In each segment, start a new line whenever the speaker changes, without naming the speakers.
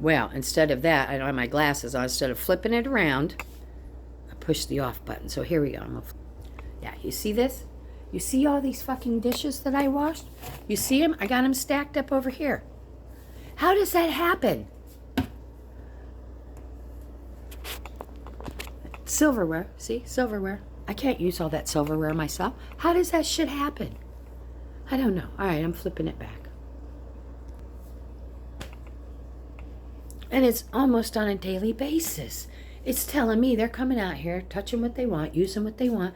Well, instead of that, I don't have my glasses on. Instead of flipping it around, I push the off button. So here we go. Yeah, you see this? You see all these fucking dishes that I washed? You see them? I got them stacked up over here. How does that happen? Silverware. See? Silverware. I can't use all that silverware myself. How does that shit happen? I don't know. All right, I'm flipping it back. And it's almost on a daily basis. It's telling me they're coming out here, touching what they want, using what they want,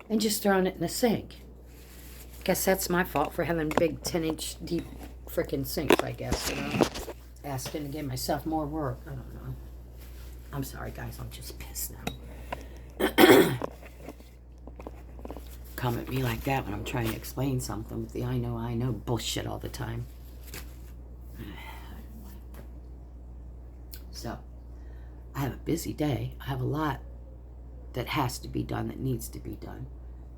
and just throwing it in the sink. Guess that's my fault for having big 10-inch deep freaking sinks, I guess, you know. Asking to give myself more work. I don't know. I'm sorry, guys. I'm just pissed now. Come at me like that when I'm trying to explain something with the I know bullshit all the time. So, I have a busy day. I have a lot that has to be done, that needs to be done.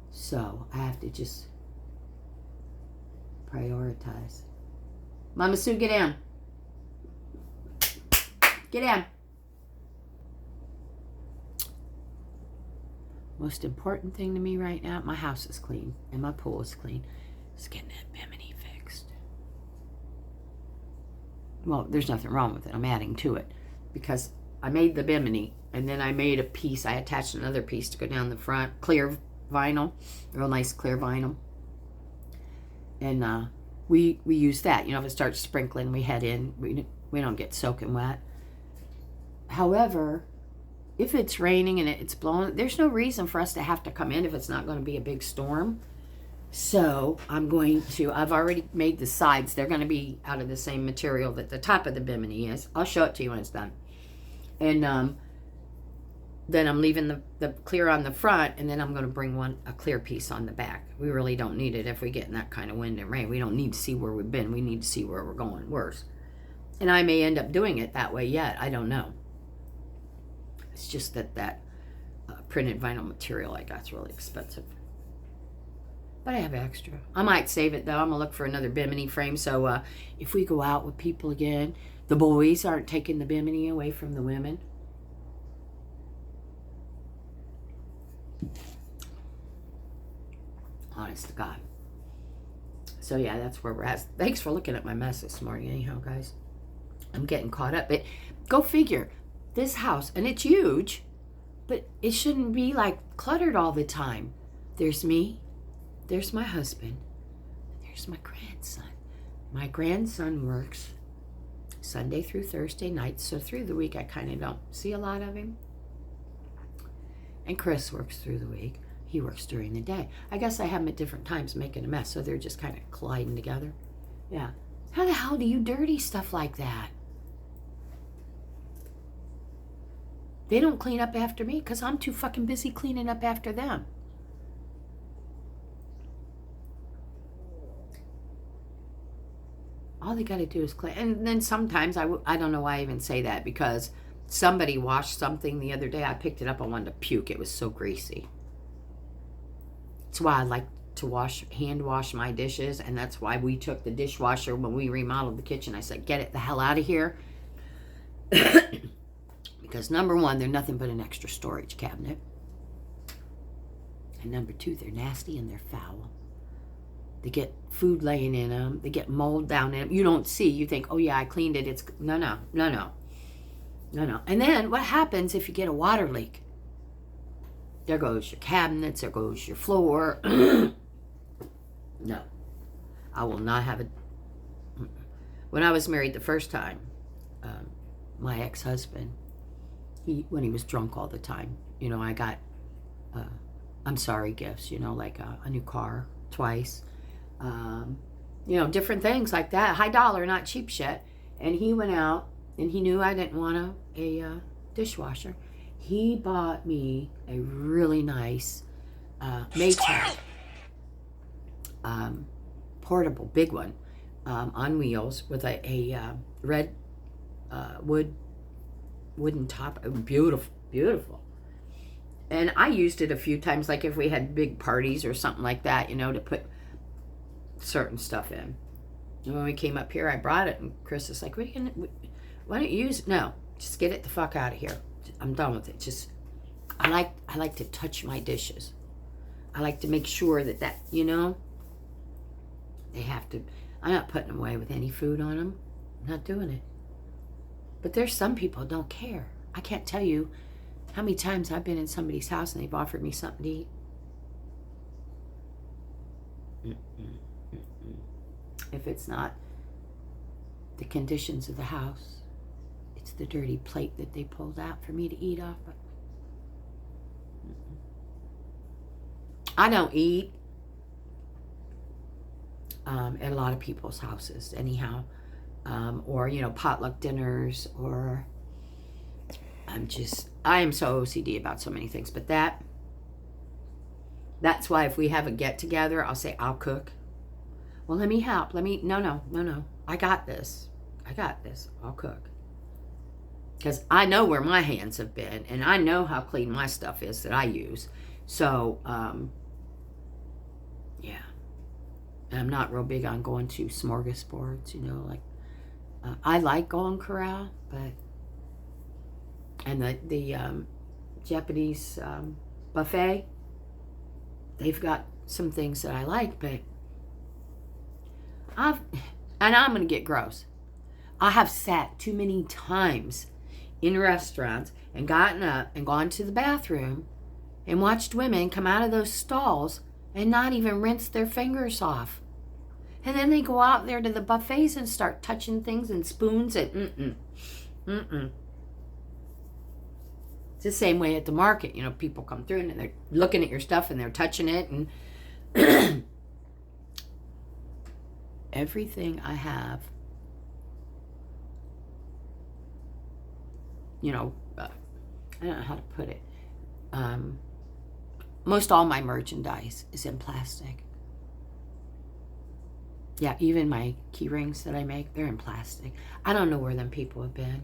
So, I have to just prioritize. Mama Sue, get down. Get down. Most important thing to me right now, my house is clean and my pool is clean, is getting that Bimini fixed. Well, there's nothing wrong with it. I'm adding to it because I made the Bimini and then I made a piece. I attached another piece to go down the front, clear vinyl, real nice clear vinyl. And we use that. You know, if it starts sprinkling, we head in. We don't get soaking wet. However, if it's raining and it's blowing, there's no reason for us to have to come in if it's not going to be a big storm. So I've already made the sides. They're going to be out of the same material that the top of the Bimini is. I'll show it to you when it's done. And then I'm leaving the clear on the front, and then I'm going to bring a clear piece on the back. We really don't need it if we get in that kind of wind and rain. We don't need to see where we've been. We need to see where we're going worse. And I may end up doing it that way yet. I don't know. It's just that printed vinyl material I got is really expensive. But I have extra. I might save it, though. I'm going to look for another Bimini frame. So if we go out with people again, the boys aren't taking the Bimini away from the women. Honest to God. So, yeah, that's where we're at. Thanks for looking at my mess this morning, anyhow, guys. I'm getting caught up. But go figure. This house, and it's huge, but it shouldn't be like cluttered all the time. There's me, there's my husband, there's my grandson. My grandson works Sunday through Thursday nights, so through the week I kind of don't see a lot of him. And Chris works through the week. He works during the day. I guess I have them at different times making a mess, so they're just kind of colliding together. Yeah. How the hell do you dirty stuff like that? They don't clean up after me because I'm too fucking busy cleaning up after them. All they got to do is clean. And then sometimes, I don't know why I even say that, because somebody washed something the other day. I picked it up. I wanted to puke. It was so greasy. That's why I like to hand wash my dishes. And that's why we took the dishwasher when we remodeled the kitchen. I said, get it the hell out of here. Because number one, they're nothing but an extra storage cabinet. And number two, they're nasty and they're foul. They get food laying in them. They get mold down in them. You don't see. You think, oh yeah, I cleaned it. It's no. And then what happens if you get a water leak? There goes your cabinets. There goes your floor. No. I will not have it. When I was married the first time, my ex-husband, when he was drunk all the time, you know, I got I'm sorry gifts, you know, like a new car twice, you know, different things like that, high dollar, not cheap shit. And he went out and he knew I didn't want a dishwasher. He bought me a really nice Maytag portable, big one, on wheels with a red wooden top. Beautiful. And I used it a few times, like if we had big parties or something like that, you know, to put certain stuff in. And when we came up here, I brought it, and Chris is like, Why don't you use, no, just get it the fuck out of here. I'm done with it. Just, I like to touch my dishes. I like to make sure that, they have to, I'm not putting them away with any food on them. I'm not doing it. But there's some people who don't care. I can't tell you how many times I've been in somebody's house and they've offered me something to eat. If it's not the conditions of the house, it's the dirty plate that they pulled out for me to eat off. But I don't eat at a lot of people's houses anyhow, or potluck dinners, or I am so OCD about so many things. But that's why if we have a get together, I'll say I'll cook. Well, let me help. No. I got this. I'll cook. Because I know where my hands have been, and I know how clean my stuff is that I use. So, yeah. And I'm not real big on going to smorgasbords, I like Golden Corral, but, and the Japanese buffet, they've got some things that I like, but and I'm going to get gross. I have sat too many times in restaurants and gotten up and gone to the bathroom and watched women come out of those stalls and not even rinse their fingers off. And then they go out there to the buffets and start touching things and spoons and It's the same way at the market. People come through and they're looking at your stuff and they're touching it. And everything I have, I don't know how to put it. Most all my merchandise is in plastic. Yeah, even my key rings that I make, they're in plastic. I don't know where them people have been.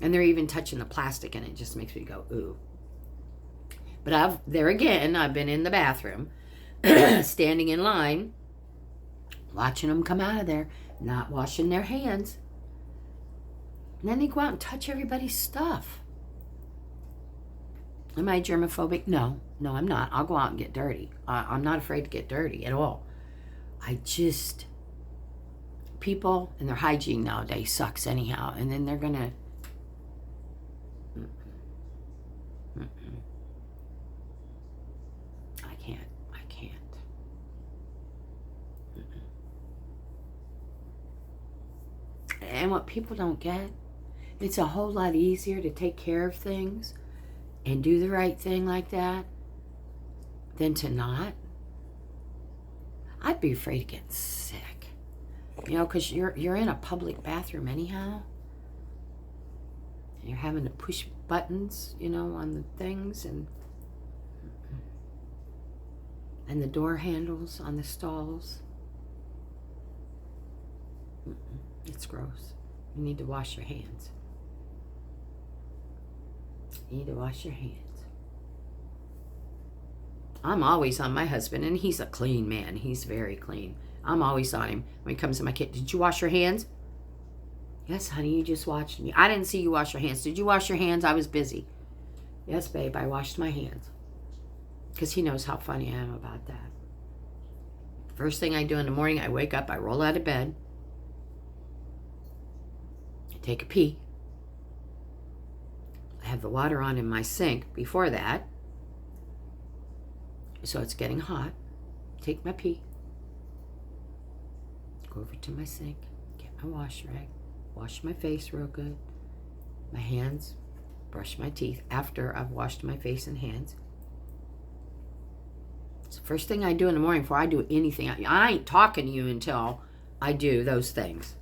And they're even touching the plastic, and it just makes me go, ooh. But I've been in the bathroom, standing in line, watching them come out of there, not washing their hands. And then they go out and touch everybody's stuff. Am I germophobic? No, I'm not. I'll go out and get dirty. I'm not afraid to get dirty at all. People and their hygiene nowadays sucks anyhow. And then they're going to, I can't. And what people don't get, it's a whole lot easier to take care of things and do the right thing like that than to not. I'd be afraid of getting sick, because you're in a public bathroom anyhow, and you're having to push buttons, on the things, and the door handles on the stalls. It's gross. You need to wash your hands. I'm always on my husband, and he's a clean man. He's very clean. I'm always on him when he comes to my kitchen. Did you wash your hands? Yes, honey, you just watched me. I didn't see you wash your hands. Did you wash your hands? I was busy. Yes, babe, I washed my hands. Because he knows how funny I am about that. First thing I do in the morning, I wake up, I roll out of bed, I take a pee. I have the water on in my sink before that, so it's getting hot. Take my pee, go over to my sink, get my wash rag, wash my face real good, my hands, brush my teeth after I've washed my face and hands. It's the first thing I do in the morning before I do anything. I ain't talking to you until I do those things.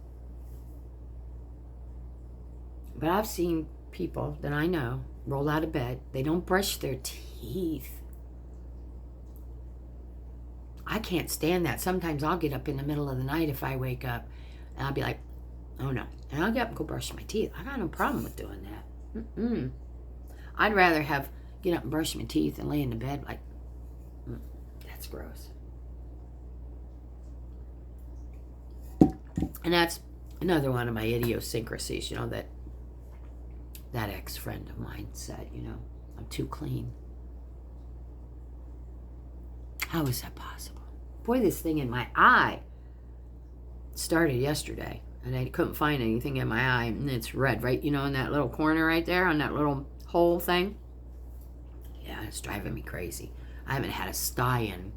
But I've seen people that I know roll out of bed. They don't brush their teeth. I can't stand that. Sometimes I'll get up in the middle of the night if I wake up, and I'll be like, oh no. And I'll get up and go brush my teeth. I got no problem with doing that. I'd rather get up and brush my teeth and lay in the bed like, that's gross. And that's Another one of my idiosyncrasies, you know, that ex-friend of mine said, you know, I'm too clean. How is that possible? Boy, this thing in my eye started yesterday, and I couldn't find anything in my eye, and it's red, right? You know, in that little corner right there, on that little hole thing. Yeah, it's driving me crazy. I haven't had a sty in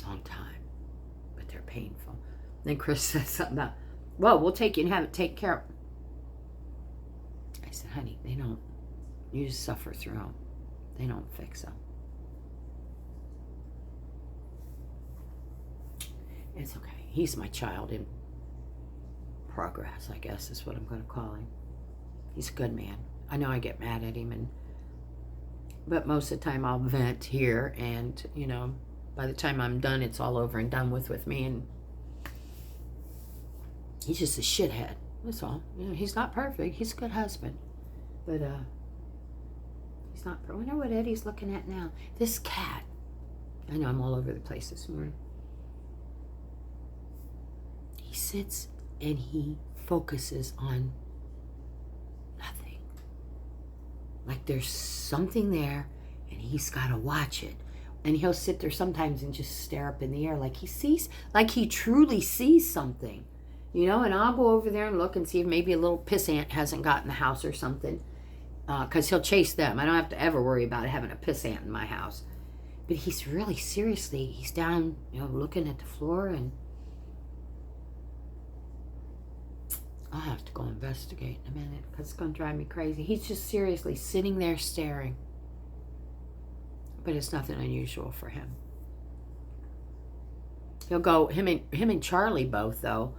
a long time, but they're painful. Then Chris said something about, well, we'll take you and have it taken care of. I said, honey, they don't, you just suffer through them. They don't fix them. It's okay. He's my child in progress, I guess is what I'm going to call him. He's a good man. I know I get mad at him, but most of the time I'll vent here, and, you know, by the time I'm done, it's all over and done with me, and he's just a shithead. That's all. You know, he's not perfect. He's a good husband. But, he's not perfect. I wonder what Eddie's looking at now. This cat. I know I'm all over the place this morning. He sits and he focuses on nothing. Like there's something there and he's got to watch it. And he'll sit there sometimes and just stare up in the air like he sees, like he truly sees something. You know, and I'll go over there and look and see if maybe a little piss ant hasn't got in the house or something. Because he'll chase them. I don't have to ever worry about having a piss ant in my house. But he's really, seriously, he's down, you know, looking at the floor, and I'll have to go investigate in a minute because it's going to drive me crazy. He's just seriously sitting there staring. But it's nothing unusual for him. He'll go, him and Charlie both, though,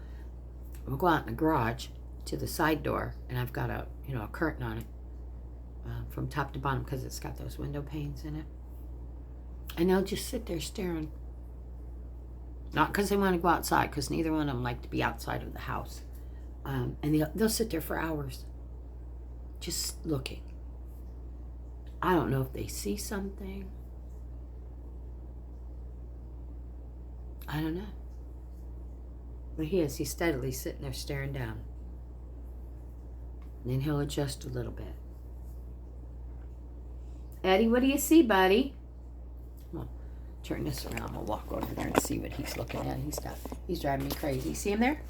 we'll go out in the garage to the side door, and I've got a curtain on it from top to bottom because it's got those window panes in it. And they'll just sit there staring. Not because they want to go outside, because neither one of them like to be outside of the house. And they'll sit there for hours just looking. I don't know if they see something. I don't know. But he's steadily sitting there staring down. And then he'll adjust a little bit. Eddie, what do you see, buddy? Well, turn this around. We'll walk over there and see what he's looking at. He's driving me crazy. See him there?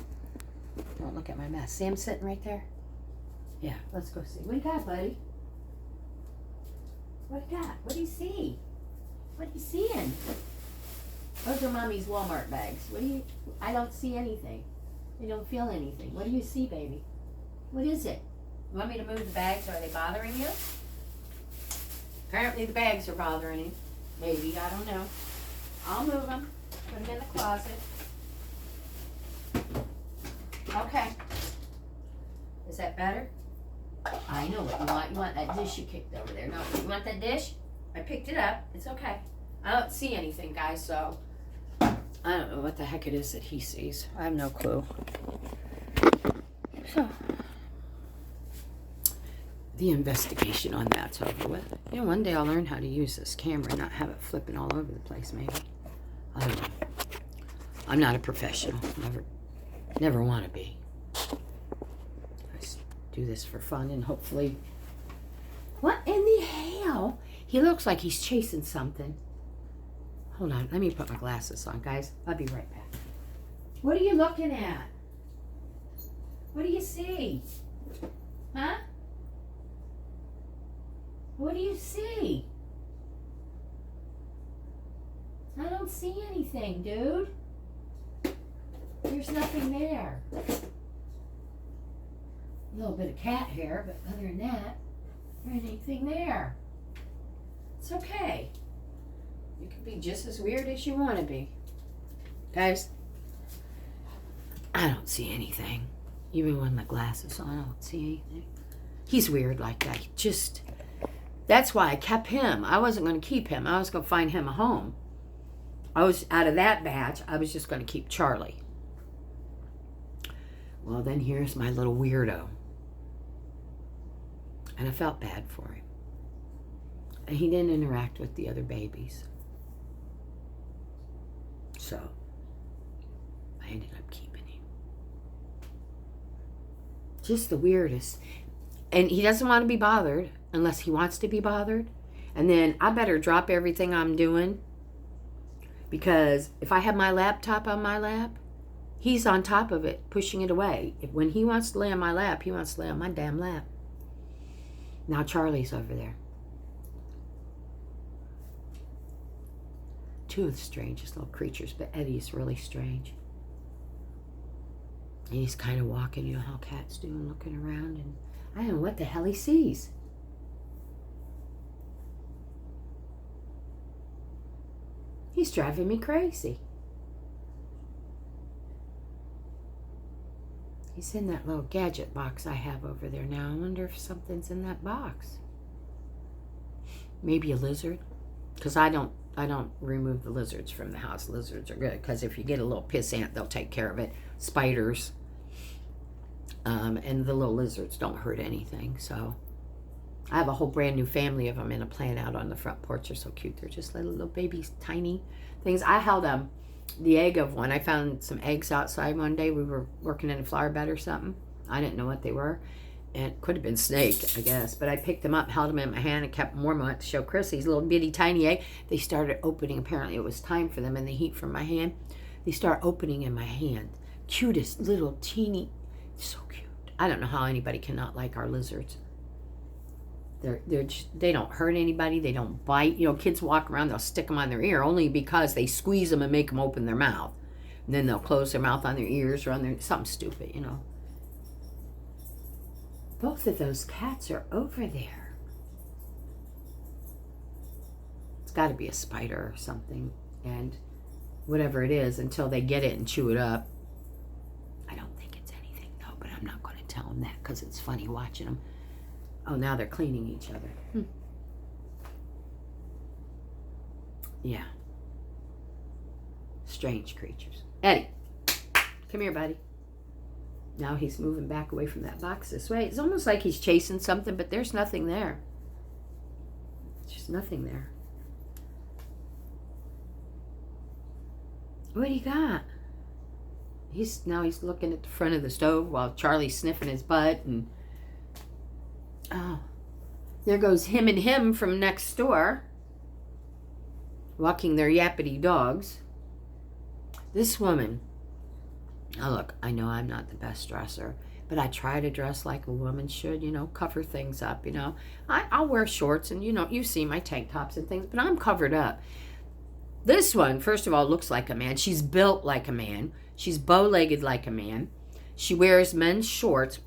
Don't look at my mess. See him sitting right there? Yeah, let's go see. What do you got, buddy? What do you got? What do you see? What are you seeing? Those are Mommy's Walmart bags. I don't see anything. I don't feel anything. What do you see, baby? What is it? You want me to move the bags? Are they bothering you? Apparently the bags are bothering him. Maybe, I don't know. I'll move them. Put them in the closet. Okay. Is that better? I know what you want. You want that dish you kicked over there. No, you want that dish? I picked it up. It's okay. I don't see anything, guys, so I don't know what the heck it is that he sees. I have no clue. So, the investigation on that's over with. You know, one day I'll learn how to use this camera and not have it flipping all over the place, maybe. I don't know. I'm not a professional. Never want to be. I just do this for fun and hopefully... What in the hell? He looks like he's chasing something. Hold on. Let me put my glasses on, guys. I'll be right back. What are you looking at? What do you see? Huh? What do you see? I don't see anything, dude. There's nothing there. A little bit of cat hair, but other than that, there ain't anything there. It's okay. You can be just as weird as you want to be. Guys, I don't see anything. Even with my glasses on, I don't see anything. He's weird like that. That's why I kept him. I wasn't going to keep him. I was going to find him a home. Out of that batch, I was just going to keep Charlie. Well, then here's my little weirdo. And I felt bad for him. And he didn't interact with the other babies. So, I ended up keeping him. Just the weirdest. And he doesn't want to be bothered unless he wants to be bothered. And then I better drop everything I'm doing, because if I have my laptop on my lap, he's on top of it, pushing it away. When he wants to lay on my lap, he wants to lay on my damn lap. Now Charlie's over there. Two of the strangest little creatures, but Eddie's really strange. And he's kind of walking, you know how cats do, and looking around, and I don't know what the hell he sees. He's driving me crazy. He's in that little gadget box I have over there now. I wonder if something's in that box. Maybe a lizard, because I don't remove the lizards from the house. Lizards are good, because if you get a little piss ant, they'll take care of it. Spiders, and the little lizards don't hurt anything. So I have a whole brand new family of them in a plant out on the front porch. They're so cute. They're just little babies, tiny things. I held the egg of one. I found some eggs outside one day. We were working in a flower bed or something. I didn't know what they were. And it could have been snake, I guess. But I picked them up, held them in my hand, and kept them warm. I went to show Chris these little bitty tiny egg. They started opening. Apparently it was time for them in the heat from my hand. They start opening in my hand. Cutest little teeny, so cute. I don't know how anybody cannot like our lizards. They don't hurt anybody. They don't bite. You know, kids walk around, they'll stick them on their ear only because they squeeze them and make them open their mouth. And then they'll close their mouth on their ears or on their, something stupid, you know. Both of those cats are over there. It's got to be a spider or something. And whatever it is, until they get it and chew it up. I don't think it's anything, though, but I'm not going to tell them that because it's funny watching them. Oh, now they're cleaning each other. Yeah. Strange creatures. Eddie, come here, buddy. Now he's moving back away from that box this way. It's almost like he's chasing something, but there's nothing there. There's just nothing there. What do you got? He's looking at the front of the stove while Charlie's sniffing his butt, and oh, there goes him from next door, walking their yappity dogs. This woman, oh look, I know I'm not the best dresser, but I try to dress like a woman should, you know, cover things up, you know. I'll wear shorts and, you know, you see my tank tops and things, but I'm covered up. This one, first of all, looks like a man. She's built like a man. She's bow-legged like a man. She wears men's shorts.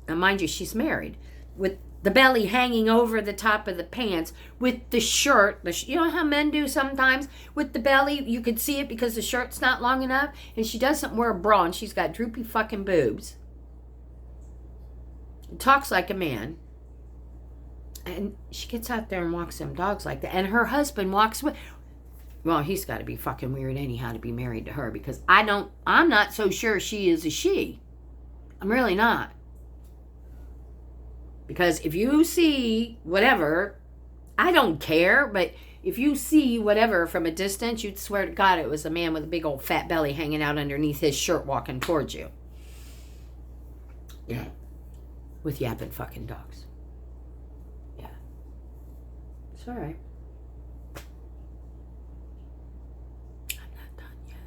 Now, mind you, she's married. With the belly hanging over the top of the pants, with the shirt, you know how men do sometimes? With the belly, you could see it because the shirt's not long enough, and she doesn't wear a bra, and she's got droopy fucking boobs. Talks like a man. And she gets out there and walks them dogs like that. And her husband walks with... Well, he's got to be fucking weird anyhow to be married to her, because I'm not so sure she is a she. I'm really not. Because if you see whatever, I don't care, but if you see whatever from a distance, you'd swear to God it was a man with a big old fat belly hanging out underneath his shirt walking towards you. Yeah. With yapping fucking dogs. Yeah. It's all right. I'm not done yet.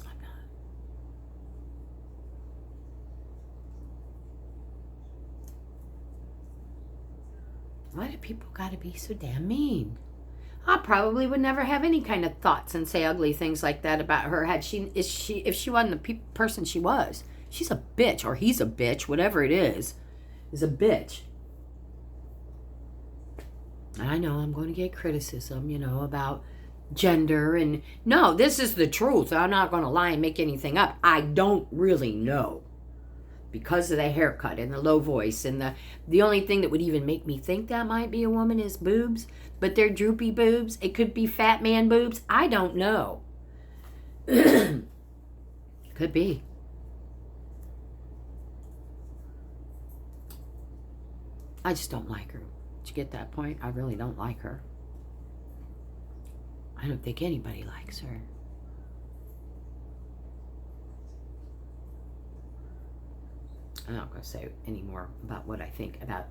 I'm not. Why do people gotta be so damn mean? I probably would never have any kind of thoughts and say ugly things like that about her if she wasn't the person she was. She's a bitch, or he's a bitch, whatever it is a bitch. And I know I'm going to get criticism, you know, about gender, and no, this is the truth. I'm not going to lie and make anything up. I don't really know. Because of the haircut and the low voice, and the only thing that would even make me think that might be a woman is boobs, but they're droopy boobs. It could be fat man boobs. I don't know. Could be. I just don't like her. Did you get that point? I really don't like her. I don't think anybody likes her. I'm not going to say any more about what I think about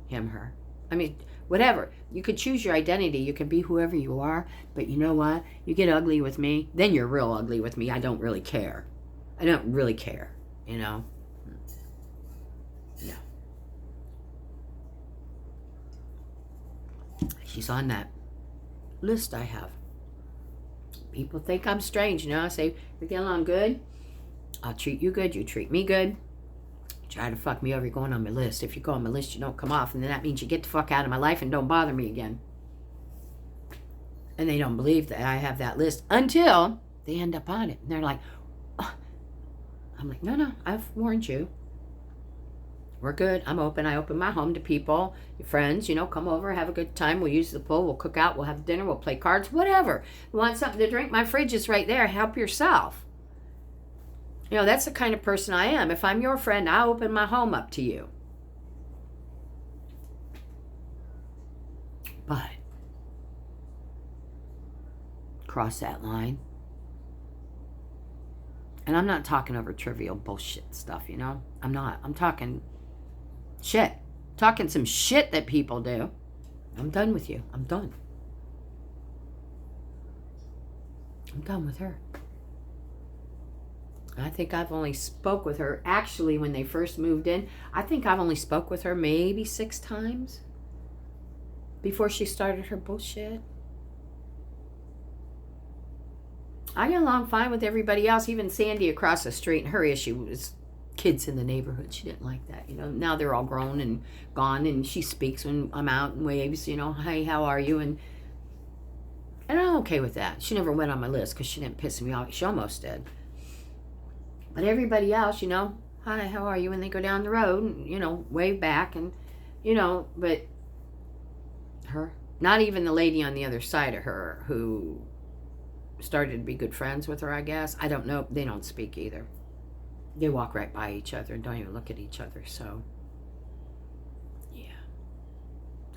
him, her. I mean, whatever. You could choose your identity. You can be whoever you are. But you know what? You get ugly with me, then you're real ugly with me. I don't really care. I don't really care, you know? No. She's on that list I have. People think I'm strange, you know? I say, we get along good. I'll treat you good. You treat me good. Try to fuck me over, you're going on my list. If you go on my list, you don't come off, and then that means you get the fuck out of my life and don't bother me again. And they don't believe that I have that list until they end up on it. And they're like, oh. I'm like, no, I've warned you. We're good. I'm open. I open my home to people, your friends, you know, come over, have a good time. We'll use the pool. We'll cook out. We'll have dinner. We'll play cards, whatever. You want something to drink? My fridge is right there. Help yourself. You know, that's the kind of person I am. If I'm your friend, I'll open my home up to you. But cross that line. And I'm not talking over trivial bullshit stuff, you know? I'm not. I'm talking shit. Talking some shit that people do. I'm done with you. I'm done. I'm done with her. I think I've only spoke with her, actually, when they first moved in, I think I've only spoke with her maybe 6 times before she started her bullshit. I get along fine with everybody else, even Sandy across the street, and her issue was kids in the neighborhood. She didn't like that, you know. Now they're all grown and gone, and she speaks when I'm out and waves, you know, hey, how are you? And I'm okay with that. She never went on my list because she didn't piss me off. She almost did. But everybody else, you know, hi, how are you? And they go down the road and, you know, wave back and, you know, but her, not even the lady on the other side of her who started to be good friends with her, I guess. I don't know. They don't speak either. They walk right by each other and don't even look at each other. So, yeah.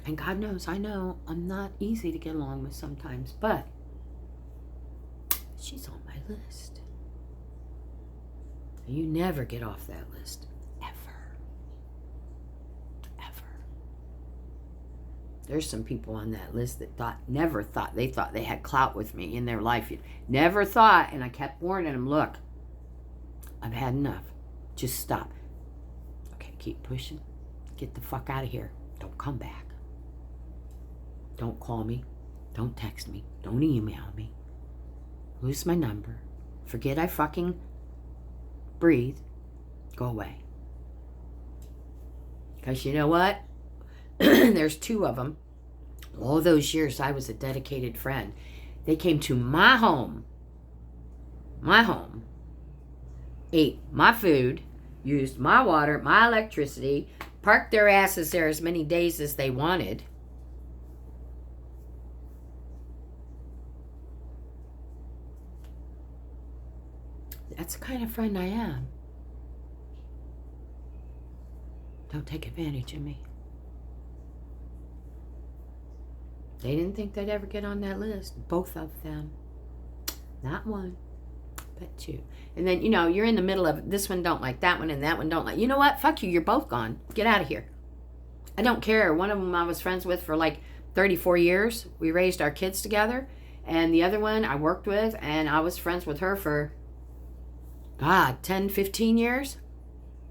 And God knows, I know I'm not easy to get along with sometimes, but she's on my list. You never get off that list. Ever. Ever. There's some people on that list that never thought they had clout with me in their life. Never thought, and I kept warning them, look, I've had enough. Just stop. Okay, keep pushing. Get the fuck out of here. Don't come back. Don't call me. Don't text me. Don't email me. Lose my number. Forget I fucking breathe. Go away. Because you know what? There's 2 of them. All those years I was a dedicated friend. They came to my home, ate my food, used my water, my electricity, parked their asses there as many days as they wanted. That's the kind of friend I am. Don't take advantage of me. They didn't think they'd ever get on that list. Both of them. Not one, but 2. And then, you know, you're in the middle of this one don't like that one and that one don't like. You know what? Fuck you. You're both gone. Get out of here. I don't care. One of them I was friends with for like 34 years. We raised our kids together. And the other one I worked with, and I was friends with her for, 10, 15 years.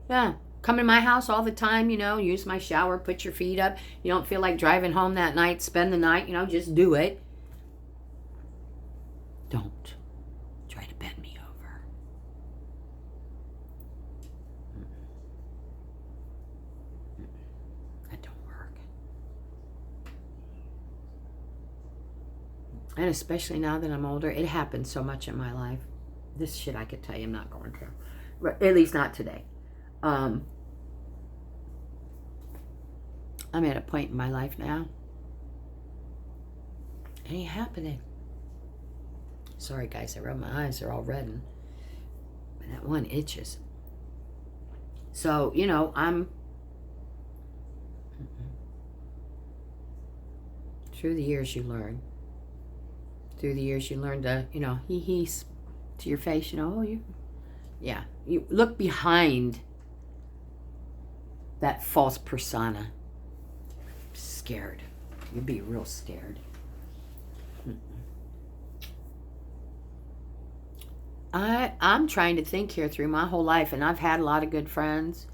Yeah. Come in my house all the time, you know, use my shower, put your feet up. You don't feel like driving home that night, spend the night, you know, just do it. Don't try to bend me over. That don't work. And especially now that I'm older, it happens so much in my life. This shit I could tell you I'm not going through. At least not today. I'm at a point in my life now. It ain't happening. Sorry, guys. My eyes are all red and that one itches. So, you know, through the years you learn. Through the years you learn to, you know, hee-hees to your face, you know, you look behind that false persona. Scared. You'd be real scared. I'm trying to think here through my whole life, and I've had a lot of good friends,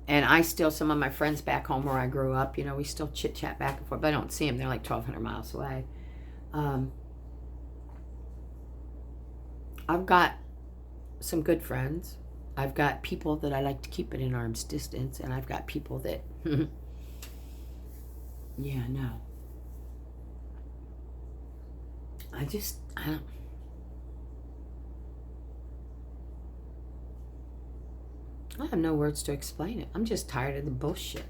and I still, some of my friends back home where I grew up, you know, we still chit chat back and forth, but I don't see them. They're like 1,200 miles away. I've got some good friends. I've got people that I like to keep at an arm's distance, and I've got people that, yeah, no. I don't. I have no words to explain it. I'm just tired of the bullshit.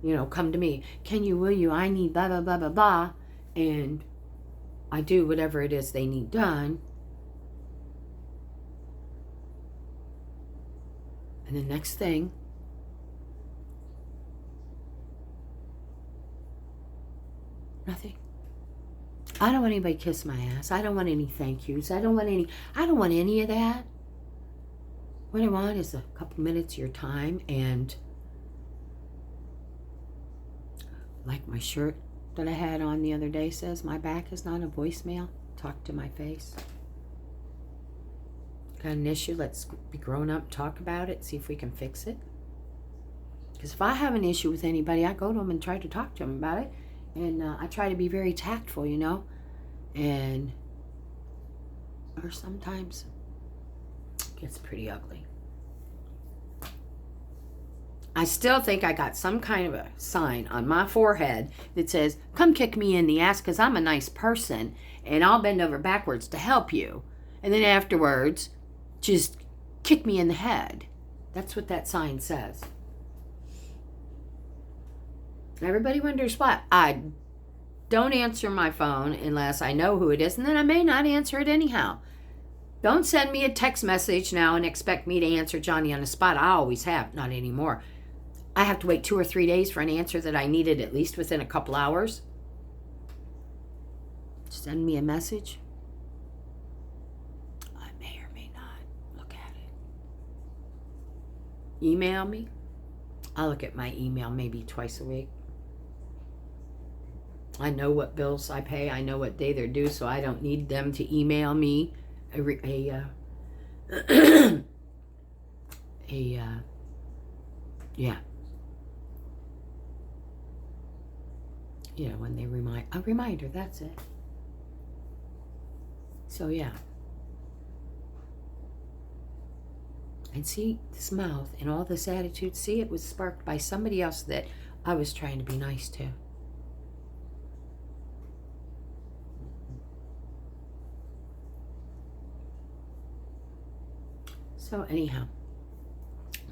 You know, come to me. Can you, will you? I need blah, blah, blah, blah, blah. And I do whatever it is they need done. And the next thing, nothing. I don't want anybody to kiss my ass. I don't want any thank yous. I don't want any of that. What I want is a couple minutes of your time, and like my shirt that I had on the other day says, my back is not a voicemail. Talk to my face. Got an issue? Let's be grown up, talk about it, see if we can fix it. Because if I have an issue with anybody, I go to them and try to talk to them about it. And I try to be very tactful, you know. Or sometimes it gets pretty ugly. I still think I got some kind of a sign on my forehead that says, come kick me in the ass because I'm a nice person and I'll bend over backwards to help you. And then afterwards, just kick me in the head. That's what that sign says. Everybody wonders why. I don't answer my phone unless I know who it is, and then I may not answer it anyhow. Don't send me a text message now and expect me to answer Johnny on the spot. I always have, not anymore. I have to wait 2 or 3 days for an answer that I needed at least within a couple hours. Send me a message. I may or may not look at it. Email me. I look at my email maybe twice a week. I know what bills I pay. I know what day they're due, so I don't need them to email me you know, when they a reminder, that's it. So yeah. And see, this mouth and all this attitude, see, it was sparked by somebody else that I was trying to be nice to. So anyhow,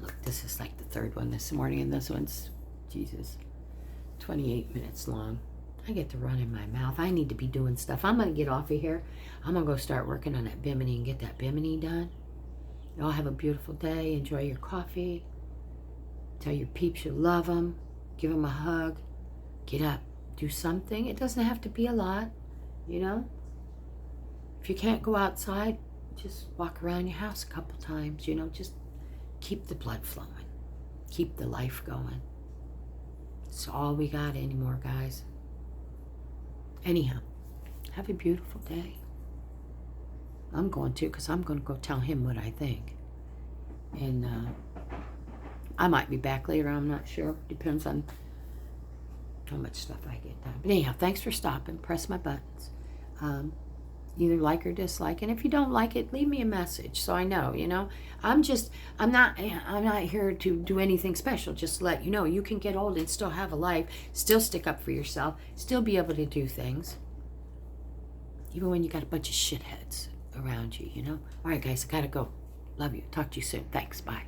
look, this is like the third one this morning, and this one's, Jesus, 28 minutes long. I get to run in my mouth. I need to be doing stuff. I'm going to get off of here. I'm going to go start working on that Bimini and get that Bimini done. Y'all have a beautiful day. Enjoy your coffee. Tell your peeps you love them. Give them a hug. Get up. Do something. It doesn't have to be a lot, you know. If you can't go outside, just walk around your house a couple times, you know. Just keep the blood flowing. Keep the life going. It's all we got anymore, guys. Anyhow, have a beautiful day. I'm going to, because I'm going to go tell him what I think. And I might be back later. I'm not sure. Depends on how much stuff I get done. But anyhow, thanks for stopping. Press my buttons. Either like or dislike. And if you don't like it, leave me a message so I know, you know. I'm not here to do anything special. Just to let you know, you can get old and still have a life, still stick up for yourself, still be able to do things. Even when you got a bunch of shitheads around you, you know. All right, guys, I gotta go. Love you. Talk to you soon. Thanks. Bye.